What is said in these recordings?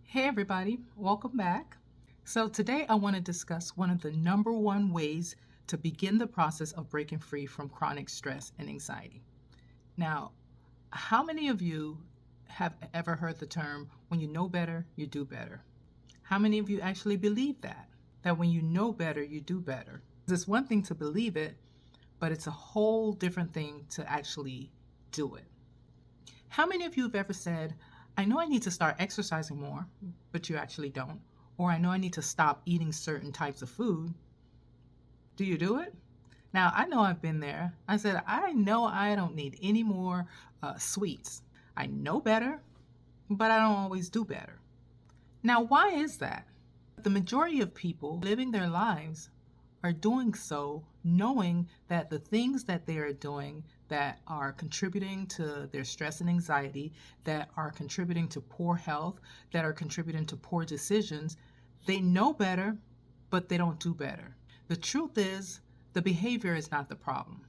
Hey everybody, welcome back. So today I want to discuss one of the number one ways to begin the process of breaking free from chronic stress and anxiety. Now, how many of you have ever heard the term, when you know better, you do better? How many of you actually believe that? That when you know better, you do better? It's one thing to believe it, but it's a whole different thing to actually do it. How many of you have ever said, I know I need to start exercising more, but you actually don't? Or I know I need to stop eating certain types of food. Do you do it? Now, I know I've been there. I said, I know I don't need any more sweets. I know better, but I don't always do better. Now, why is that? The majority of people living their lives are doing so knowing that the things that they are doing that are contributing to their stress and anxiety, that are contributing to poor health, that are contributing to poor decisions, they know better, but they don't do better. The truth is, the behavior is not the problem.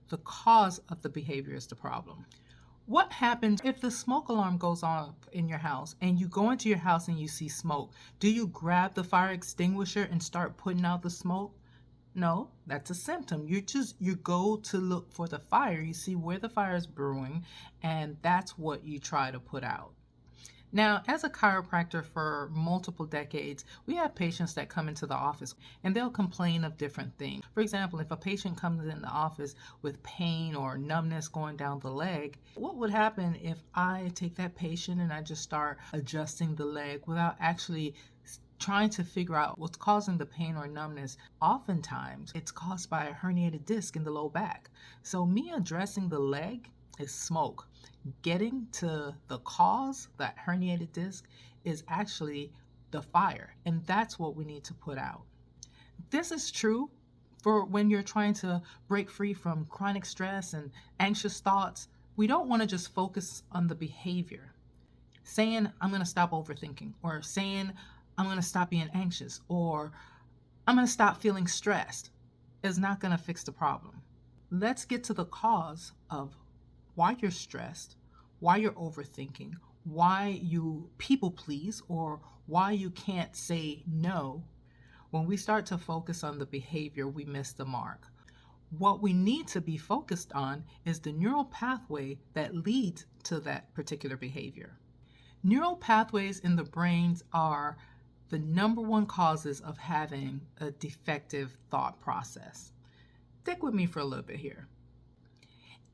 The cause of the behavior is the problem. What happens if the smoke alarm goes off in your house and you go into your house and you see smoke? Do you grab the fire extinguisher and start putting out the smoke? No, that's a symptom. You go to look for the fire. You see where the fire is brewing, and that's what you try to put out. Now, as a chiropractor for multiple decades, we have patients that come into the office and they'll complain of different things. For example, if a patient comes in the office with pain or numbness going down the leg, what would happen if I take that patient and I just start adjusting the leg without actually trying to figure out what's causing the pain or numbness? Oftentimes, it's caused by a herniated disc in the low back. So me addressing the leg is smoke. Getting to the cause, that herniated disc, is actually the fire, and that's what we need to put out. This is true for when you're trying to break free from chronic stress and anxious thoughts. We don't want to just focus on the behavior. Saying, I'm going to stop overthinking, or saying, I'm going to stop being anxious, or I'm going to stop feeling stressed, is not going to fix the problem. Let's get to the cause of why you're stressed, why you're overthinking, why you people please, or why you can't say no. When we start to focus on the behavior, we miss the mark. What we need to be focused on is the neural pathway that leads to that particular behavior. Neural pathways in the brains are the number one causes of having a defective thought process. Stick with me for a little bit here.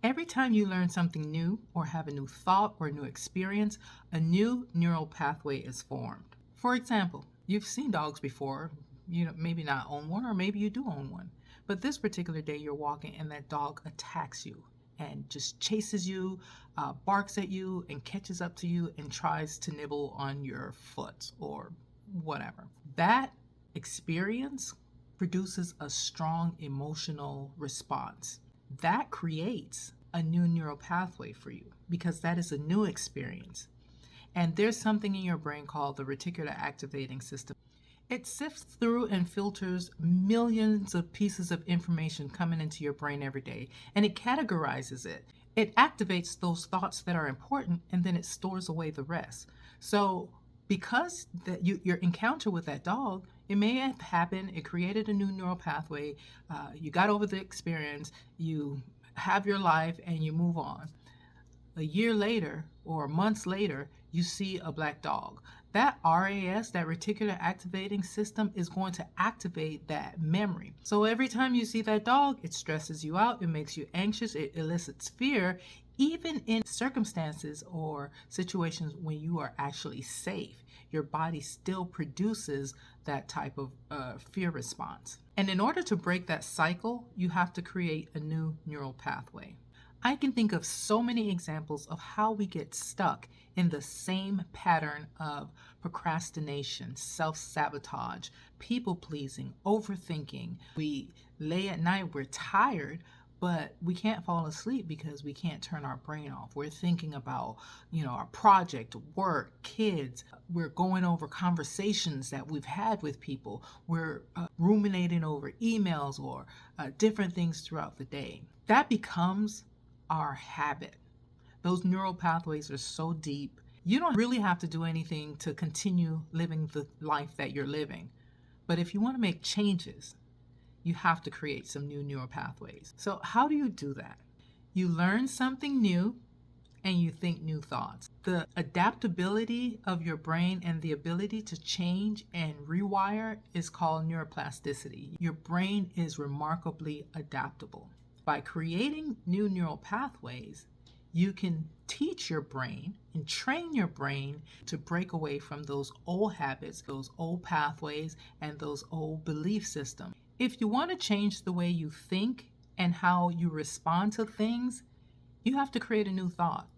Every time you learn something new or have a new thought or a new experience, a new neural pathway is formed. For example, you've seen dogs before. You maybe not own one, or maybe you do own one. But this particular day you're walking and that dog attacks you and just chases you, barks at you, and catches up to you and tries to nibble on your foot or whatever. That experience produces a strong emotional response. That creates a new neural pathway for you because that is a new experience. And there's something in your brain called the reticular activating system. It sifts through and filters millions of pieces of information coming into your brain every day, and it categorizes it. It activates those thoughts that are important, and then it stores away the rest. So because your encounter with that dog, it may have happened, it created a new neural pathway, you got over the experience, you have your life, and you move on. A year later or months later, you see a black dog. That RAS, that reticular activating system, is going to activate that memory. So every time you see that dog, it stresses you out, it makes you anxious, it elicits fear, even in circumstances or situations when you are actually safe. Your body still produces that type of fear response. And in order to break that cycle, you have to create a new neural pathway. I can think of so many examples of how we get stuck in the same pattern of procrastination, self-sabotage, people-pleasing, overthinking. We lay at night, we're tired, but we can't fall asleep because we can't turn our brain off. We're thinking about, our project, work, kids. We're going over conversations that we've had with people. We're ruminating over emails or different things throughout the day. That becomes our habit. Those neural pathways are so deep You don't really have to do anything to continue living the life that you're living. But if you want to make changes, you have to create some new neural pathways. So how do you do that? You learn something new and you think new thoughts. The adaptability of your brain and the ability to change and rewire is called neuroplasticity. Your brain is remarkably adaptable. By creating new neural pathways, you can teach your brain and train your brain to break away from those old habits, those old pathways, and those old belief systems. If you want to change the way you think and how you respond to things, you have to create a new thought.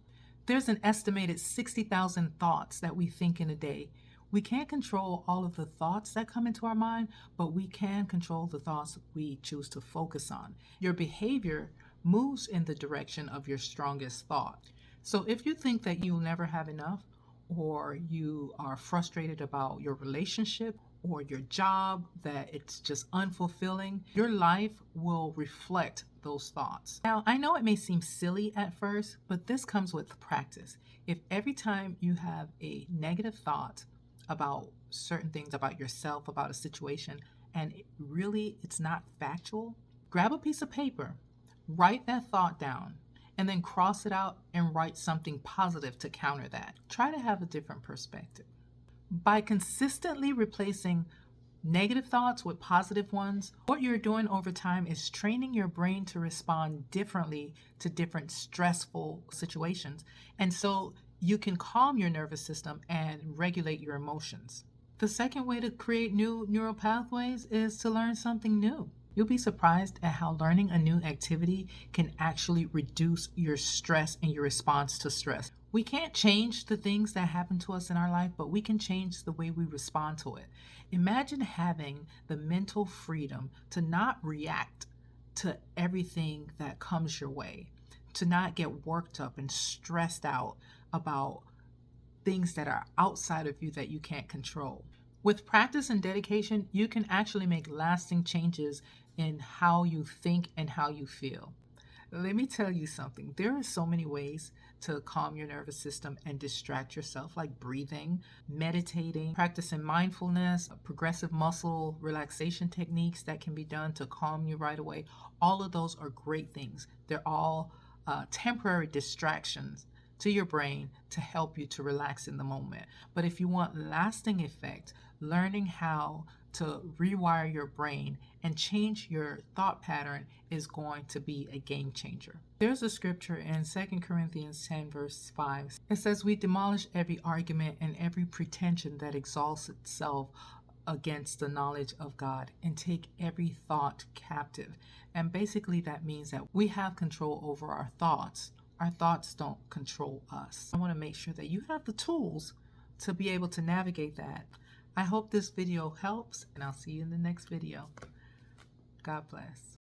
There's an estimated 60,000 thoughts that we think in a day. We can't control all of the thoughts that come into our mind, but we can control the thoughts we choose to focus on. Your behavior moves in the direction of your strongest thought. So if you think that you'll never have enough, or you are frustrated about your relationship or your job, that it's just unfulfilling, your life will reflect those thoughts. Now, I know it may seem silly at first, but this comes with practice. If every time you have a negative thought about certain things, about yourself, about a situation, and it's not factual, grab a piece of paper, write that thought down, and then cross it out and write something positive to counter that. Try to have a different perspective. By consistently replacing negative thoughts with positive ones, what you're doing over time is training your brain to respond differently to different stressful situations. And so you can calm your nervous system and regulate your emotions. The second way to create new neural pathways is to learn something new. You'll be surprised at how learning a new activity can actually reduce your stress and your response to stress. We can't change the things that happen to us in our life, but we can change the way we respond to it. Imagine having the mental freedom to not react to everything that comes your way, to not get worked up and stressed out about things that are outside of you that you can't control. With practice and dedication, you can actually make lasting changes in how you think and how you feel. Let me tell you something. There are so many ways to calm your nervous system and distract yourself, like breathing, meditating, practicing mindfulness, progressive muscle relaxation techniques that can be done to calm you right away. All of those are great things. They're all temporary distractions to your brain to help you to relax in the moment. But if you want lasting effect, learning how to rewire your brain and change your thought pattern is going to be a game changer. There's a scripture in 2 Corinthians 10 verse 5. It says, "We demolish every argument and every pretension that exalts itself against the knowledge of God and take every thought captive." And basically that means that we have control over our thoughts. Our thoughts don't control us. I want to make sure that you have the tools to be able to navigate that. I hope this video helps, and I'll see you in the next video. God bless.